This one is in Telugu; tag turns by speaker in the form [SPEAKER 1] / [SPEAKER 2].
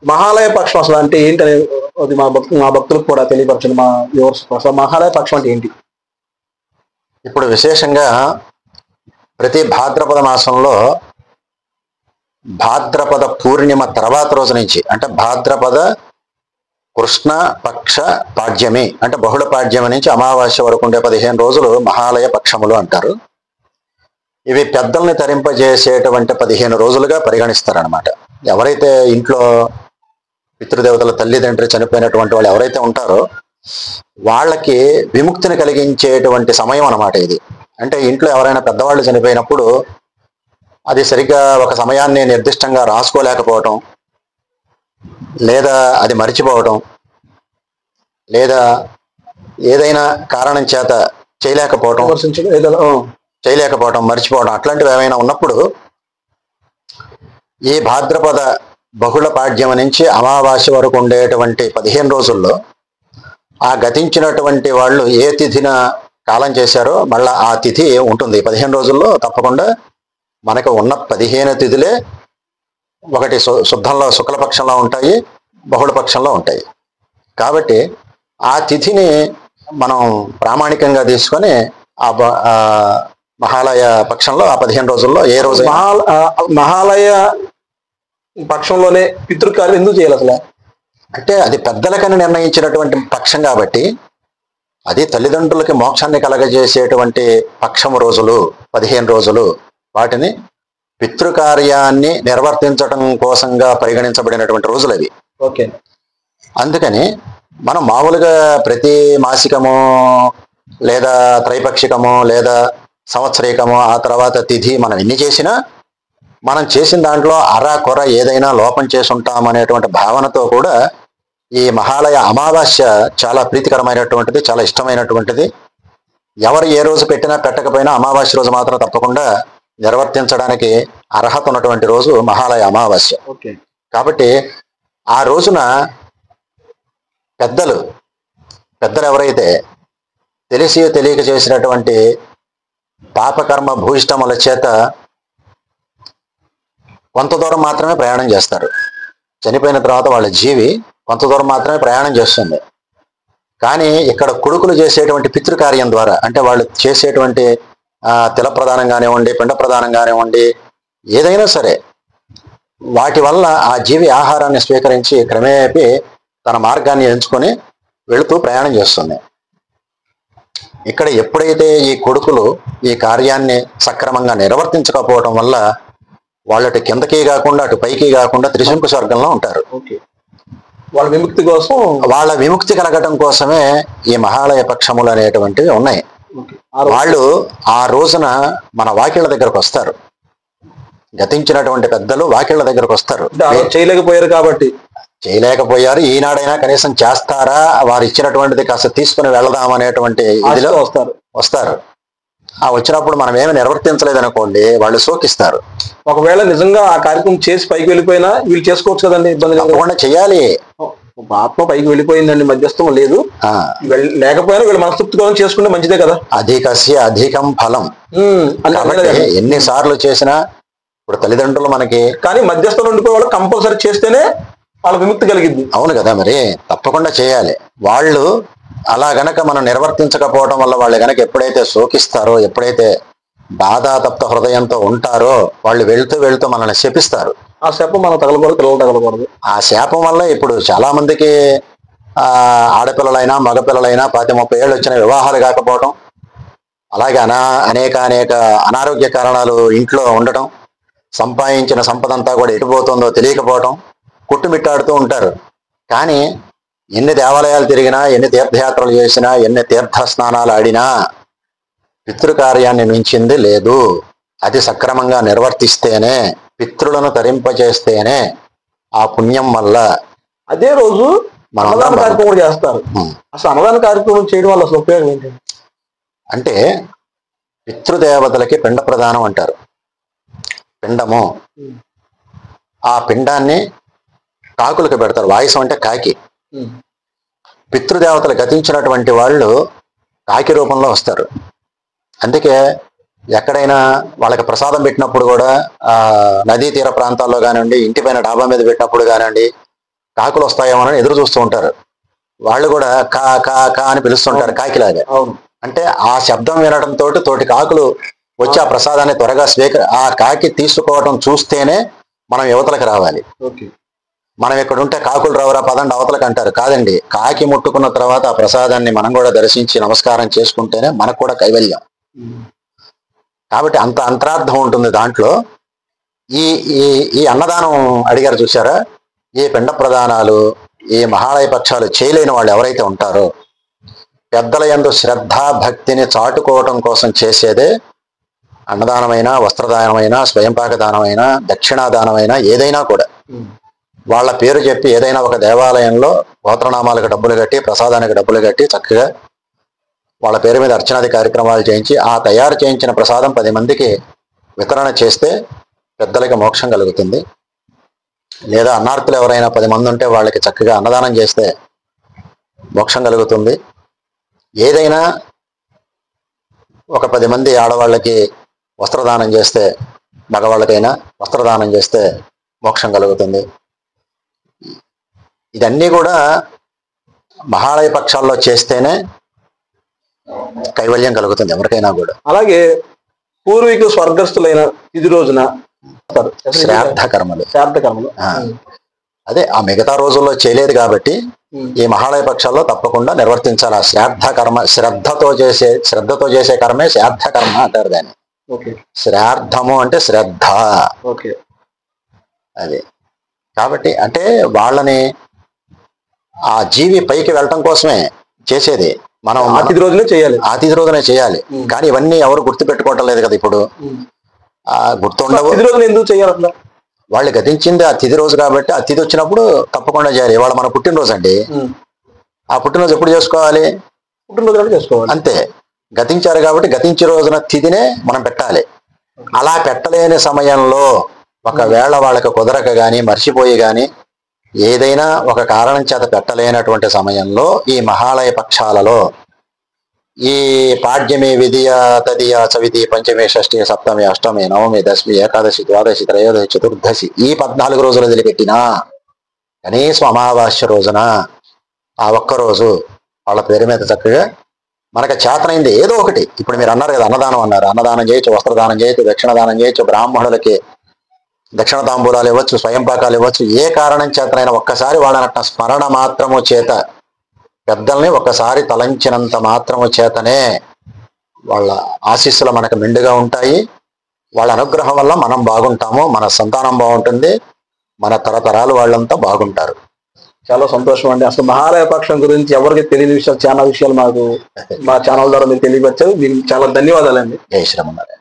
[SPEAKER 1] మహాలయ పక్షం అసలు అంటే ఏంటనే అది మా భక్తులకు కూడా తెలియపరచండి, మా వ్యూవర్స్. అసలు మహాలయ పక్షం అంటే ఏంటి?
[SPEAKER 2] ఇప్పుడు విశేషంగా ప్రతి భాద్రపద మాసంలో భాద్రపద పూర్ణిమ తర్వాత రోజు నుంచి, అంటే భాద్రపద కృష్ణ పక్ష పాడ్యమి అంటే బహుళ పాడ్యమి నుంచి అమావాస్య వరకు ఉండే 15 రోజులు మహాలయ పక్షములు అంటారు. ఇవి పెద్దల్ని తరింపజేసేటువంటి 15 రోజులుగా పరిగణిస్తారనమాట. ఎవరైతే ఇంట్లో పితృదేవతల తల్లిదండ్రి చనిపోయినటువంటి వాళ్ళు ఎవరైతే ఉంటారో వాళ్ళకి విముక్తిని కలిగించేటువంటి సమయం అన్నమాట ఇది. అంటే ఇంట్లో ఎవరైనా పెద్దవాళ్ళు చనిపోయినప్పుడు అది సరిగ్గా ఒక సమయాన్ని నిర్దిష్టంగా రాసుకోలేకపోవటం, లేదా అది మర్చిపోవటం, లేదా ఏదైనా కారణం చేత చేయలేకపోవటం, మర్చిపోవడం అట్లాంటివి ఏమైనా ఉన్నప్పుడు ఈ భాద్రపద బహుళ పాడ్యం నుంచి అమావాస్య వరకు ఉండేటువంటి 15 రోజుల్లో ఆ గతించినటువంటి వాళ్ళు ఏ తిథిన కాలం చేశారో మళ్ళా ఆ తిథి ఉంటుంది. 15 రోజుల్లో తప్పకుండా మనకు ఉన్న 15 తిథులే ఒకటి శుద్ధంలో శుక్లపక్షంలో ఉంటాయి, బహుళపక్షంలో ఉంటాయి. కాబట్టి ఆ తిథిని మనం ప్రామాణికంగా తీసుకొని ఆ మహాలయ పక్షంలో ఆ 15 రోజుల్లో ఏ రోజు
[SPEAKER 1] మహాలయ పక్షంలోనే పితృకార్యం ఎందుకు చేయాలి అసలు?
[SPEAKER 2] అంటే అది పెద్దలకని నిర్ణయించినటువంటి పక్షం కాబట్టి, అది తల్లిదండ్రులకి మోక్షాన్ని కలగజేసేటువంటి పక్షము రోజులు 15 రోజులు. వాటిని పితృకార్యాన్ని నిర్వర్తించడం కోసంగా పరిగణించబడినటువంటి రోజులు అవి.
[SPEAKER 1] ఓకే.
[SPEAKER 2] అందుకని మనం మామూలుగా ప్రతి మాసికము లేదా త్రైపక్షికము లేదా సంవత్సరికము ఆ తర్వాత తిథి మనం ఎన్ని చేసినా మనం చేసిన దాంట్లో అరా కొర ఏదైనా లోపం చేసి ఉంటామనేటువంటి భావనతో కూడా ఈ మహాలయ అమావాస్య చాలా ప్రీతికరమైనటువంటిది, చాలా ఇష్టమైనటువంటిది. ఎవరు ఏ రోజు పెట్టినా పెట్టకపోయినా అమావాస్య రోజు మాత్రం తప్పకుండా నిర్వర్తించడానికి అర్హత ఉన్నటువంటి రోజు మహాలయ అమావాస్య.
[SPEAKER 1] ఓకే.
[SPEAKER 2] కాబట్టి ఆ రోజున పెద్దలు ఎవరైతే తెలిసి తెలియక చేసినటువంటి పాపకర్మ భూయిష్టముల చేత కొంత దూరం మాత్రమే ప్రయాణం చేస్తారు. చనిపోయిన తర్వాత వాళ్ళ జీవి కొంత దూరం మాత్రమే ప్రయాణం చేస్తుంది. కానీ ఇక్కడ కొడుకులు చేసేటువంటి పితృకార్యం ద్వారా, అంటే వాళ్ళు చేసేటువంటి తిల ప్రదానం కానివ్వండి, పిండ ప్రదానం కానివ్వండి, ఏదైనా సరే వాటి వల్ల ఆ జీవి ఆహారాన్ని స్వీకరించి క్రమేపీ తన మార్గాన్ని ఎంచుకొని వెళుతూ ప్రయాణం చేస్తుంది. ఇక్కడ ఎప్పుడైతే ఈ కొడుకులు ఈ కార్యాన్ని సక్రమంగా నిర్వర్తించకపోవడం వల్ల వాళ్ళటి కిందకి కాకుండా అటు పైకి కాకుండా త్రిశంకు స్వర్గంలో ఉంటారు.
[SPEAKER 1] వాళ్ళ విముక్తి కోసం,
[SPEAKER 2] వాళ్ళ విముక్తి కలగటం కోసమే ఈ మహాలయ పక్షములు అనేటువంటివి ఉన్నాయి. వాళ్ళు ఆ రోజున మన వాకిళ్ళ దగ్గరకు వస్తారు. గతించినటువంటి పెద్దలు వాకిళ్ళ దగ్గరకు వస్తారు. చేయలేకపోయారు, ఈనాడైనా కనీసం చేస్తారా, వారు ఇచ్చినటువంటిది కాస్త తీసుకుని వెళదామనేటువంటి ఇదిలో వస్తారు. ఆ వచ్చినప్పుడు మనం ఏమి నిర్వర్తించలేదనుకోండి, వాళ్ళు శోకిస్తారు.
[SPEAKER 1] ఒకవేళ నిజంగా ఆ కార్యక్రమం చేసి పైకి వెళ్ళిపోయినా వీళ్ళు చేసుకోవచ్చు కదండి, ఇబ్బంది
[SPEAKER 2] తప్పకుండా చేయాలి.
[SPEAKER 1] ఆత్మ పైకి వెళ్ళిపోయిందండి, మధ్యస్థం లేదు, లేకపోయినా వీళ్ళు మనస్తృప్తి కోసం చేసుకుంటే మంచిదే కదా.
[SPEAKER 2] అధికస్య అధికం ఫలం. ఎన్నిసార్లు చేసినా ఇప్పుడు తల్లిదండ్రులు మనకి,
[SPEAKER 1] కానీ మధ్యస్థం ఉండిపోయి వాళ్ళు కంపల్సరీ చేస్తేనే వాళ్ళ విముక్తి కలిగింది.
[SPEAKER 2] అవును కదా, మరి తప్పకుండా చేయాలి. వాళ్ళు అలా గనక మనం నిర్వర్తించకపోవడం వల్ల వాళ్ళు గనక ఎప్పుడైతే శోకిస్తారో, ఎప్పుడైతే బాధాతప్త హృదయంతో ఉంటారో వాళ్ళు వెళ్తూ మనల్ని శపిస్తారు.
[SPEAKER 1] ఆ శాపం మనం తగలకూడదు, పిల్లలు తగలకూడదు.
[SPEAKER 2] ఆ శాపం వల్ల ఇప్పుడు చాలా మందికి ఆడపిల్లలైనా మగపిల్లలైనా 30 ఏళ్ళు వచ్చిన వివాహాలు కాకపోవడం, అలాగే అనేక అనారోగ్య కారణాలు ఇంట్లో ఉండటం, సంపాదించిన సంపద అంతా కూడా ఎటుపోతుందో తెలియకపోవటం, కుట్టుమిట్టాడుతూ ఉంటారు. కానీ ఎన్ని దేవాలయాలు తిరిగినా, ఎన్ని తీర్థయాత్రలు చేసినా, ఎన్ని తీర్థ స్నానాలు ఆడినా పితృకార్యాన్ని మించింది లేదు. అది సక్రమంగా నిర్వర్తిస్తేనే, పితృలను తరింపజేస్తేనే ఆ పుణ్యం వల్ల
[SPEAKER 1] అదే రోజు అన్నదాన కార్యక్రమం చేస్తారు. అసలు అన్నదాన కార్యక్రమం చేయడం వల్ల అసలు ఉపయోగం ఏంటి
[SPEAKER 2] అంటే, పితృదేవతలకి పిండ ప్రదానం అంటారు. పిండము, ఆ పిండాన్ని కాకులకు పెడతారు. వాయుసం అంటే కాకి. పితృదేవతలు గతించినటువంటి వాళ్ళు కాకి రూపంలో వస్తారు. అందుకే ఎక్కడైనా వాళ్ళకి ప్రసాదం పెట్టినప్పుడు కూడా నదీ తీర ప్రాంతాల్లో కానివ్వండి, ఇంటిపైన డాబా మీద పెట్టినప్పుడు కానివ్వండి, కాకులు వస్తాయేమోనని ఎదురు చూస్తూ ఉంటారు. వాళ్ళు కూడా కా కా కా అని పిలుస్తుంటారు కాకిలాగా.
[SPEAKER 1] అవును.
[SPEAKER 2] అంటే ఆ శబ్దం వినడంతో తోటి కాకులు వచ్చి ఆ ప్రసాదాన్ని త్వరగా ఆ కాకి తీసుకోవడం చూస్తేనే మనం యువతలకు రావాలి.
[SPEAKER 1] ఓకే.
[SPEAKER 2] మనం ఇక్కడ ఉంటే కాకులు రావరా పదండి అవతలకు అంటారు. కాదండి, కాకి ముట్టుకున్న తర్వాత ఆ ప్రసాదాన్ని మనం కూడా దర్శించి నమస్కారం చేసుకుంటేనే మనకు కూడా కైవల్యం. కాబట్టి అంత అంతరార్థం ఉంటుంది దాంట్లో. ఈ ఈ ఈ అన్నదానం అడిగారు చూసారా, ఈ పిండ ప్రదానాలు ఈ మహాలయ పక్షాలు చేయలేని వాళ్ళు ఎవరైతే ఉంటారో పెద్దల యందు శ్రద్ధ భక్తిని చాటుకోవటం కోసం చేసేదే అన్నదానమైనా, వస్త్రదానమైనా, స్వయంపాక దానమైనా, దక్షిణాదానమైనా ఏదైనా కూడా. వాళ్ళ పేరు చెప్పి ఏదైనా ఒక దేవాలయంలో గోత్రనామాలకు డబ్బులు కట్టి, ప్రసాదానికి డబ్బులు కట్టి, చక్కగా వాళ్ళ పేరు మీద అర్చనాది కార్యక్రమాలు చేయించి ఆ తయారు చేయించిన ప్రసాదం 10 మందికి వితరణ చేస్తే పెద్దలకి మోక్షం కలుగుతుంది. లేదా అన్నార్థులు ఎవరైనా 10 మంది ఉంటే వాళ్ళకి చక్కగా అన్నదానం చేస్తే మోక్షం కలుగుతుంది. ఏదైనా ఒక 10 మంది ఆడవాళ్ళకి వస్త్రదానం చేస్తే, మగవాళ్ళకైనా వస్త్రదానం చేస్తే మోక్షం కలుగుతుంది. ఇదన్నీ కూడా మహాలయ పక్షాల్లో చేస్తేనే కైవల్యం కలుగుతుంది ఎవరికైనా కూడా.
[SPEAKER 1] అలాగే పూర్వీకులు స్వర్గస్థులైన ఇది రోజున
[SPEAKER 2] శ్రాద్ధ కర్మలు అదే ఆ మిగతా రోజుల్లో చేయలేదు కాబట్టి ఈ మహాలయ పక్షాల్లో తప్పకుండా నిర్వర్తించాలి. ఆ శ్రాద్ధ కర్మ శ్రద్ధతో చేసే కర్మే శ్రాద్ధ కర్మ అంటారు దాన్ని. శ్రాద్ధము అంటే శ్రద్ధ. అది కాబట్టి అంటే వాళ్ళని ఆ జీవి పైకి వెళ్ళటం కోసమే చేసేది. మనం
[SPEAKER 1] అతిథి రోజునే చేయాలి.
[SPEAKER 2] కానీ ఇవన్నీ ఎవరు గుర్తు పెట్టుకోవటం లేదు కదా ఇప్పుడు. గుర్తుండవు.
[SPEAKER 1] ఎందుకు చేయాలి?
[SPEAKER 2] వాళ్ళు గతించింది ఆ తిథి రోజు కాబట్టి ఆ తిథి వచ్చినప్పుడు తప్పకుండా చేయాలి. ఇవాళ మన పుట్టినరోజు అండి, ఆ పుట్టినరోజు ఎప్పుడు చేసుకోవాలి?
[SPEAKER 1] పుట్టినరోజు చేసుకోవాలి
[SPEAKER 2] అంతే. గతించారు కాబట్టి గతించే రోజున తిథినే మనం పెట్టాలి. అలా పెట్టలేని సమయంలో ఒకవేళ వాళ్ళకి కుదరక గాని మర్చిపోయి గాని ఏదైనా ఒక కారణం చేత పెట్టలేనటువంటి సమయంలో ఈ మహాలయ పక్షాలలో ఈ పాడ్యమి, విధియ, తదియ, చవితి, పంచమి, షష్ఠి, సప్తమి, అష్టమి, నవమి, దశమి, ఏకాదశి, ద్వాదశి, త్రయోదశి, చతుర్దశి ఈ 14 రోజులు వదిలిపెట్టినా కనీసం అమావాస్య రోజున ఆ ఒక్కరోజు వాళ్ళ పేరు మీద చక్కగా మనకు చేతనైంది ఏదో ఒకటి. ఇప్పుడు మీరు అన్నారు కదా అన్నదానం అన్నారు, అన్నదానం చేయొచ్చు, వస్త్రదానం చేయొచ్చు, దక్షిణదానం చేయొచ్చు, బ్రాహ్మణులకి దక్షిణ తాంబూలాలు ఇవ్వచ్చు, స్వయంపాకాలు ఇవ్వచ్చు. ఏ కారణం చేతనైనా ఒక్కసారి వాళ్ళనట్ట స్మరణ మాత్రము చేత పెద్దల్ని ఒక్కసారి తలంచినంత మాత్రము చేతనే వాళ్ళ ఆశీస్సులు మనకు మెండుగా ఉంటాయి. వాళ్ళ అనుగ్రహం వల్ల మనం బాగుంటాము, మన సంతానం బాగుంటుంది, మన తరతరాలు వాళ్ళంతా బాగుంటారు.
[SPEAKER 1] చాలా సంతోషం అండి. అసలు మహాలయ పక్షం గురించి ఎవరికి తెలియని విషయాలు, చాలా విషయాలు మాకు మా ఛానల్ ద్వారా మీరు తెలియపరిచారు. దీనికి చాలా ధన్యవాదాలండి.
[SPEAKER 2] జై శ్రీమన్నారాయణ.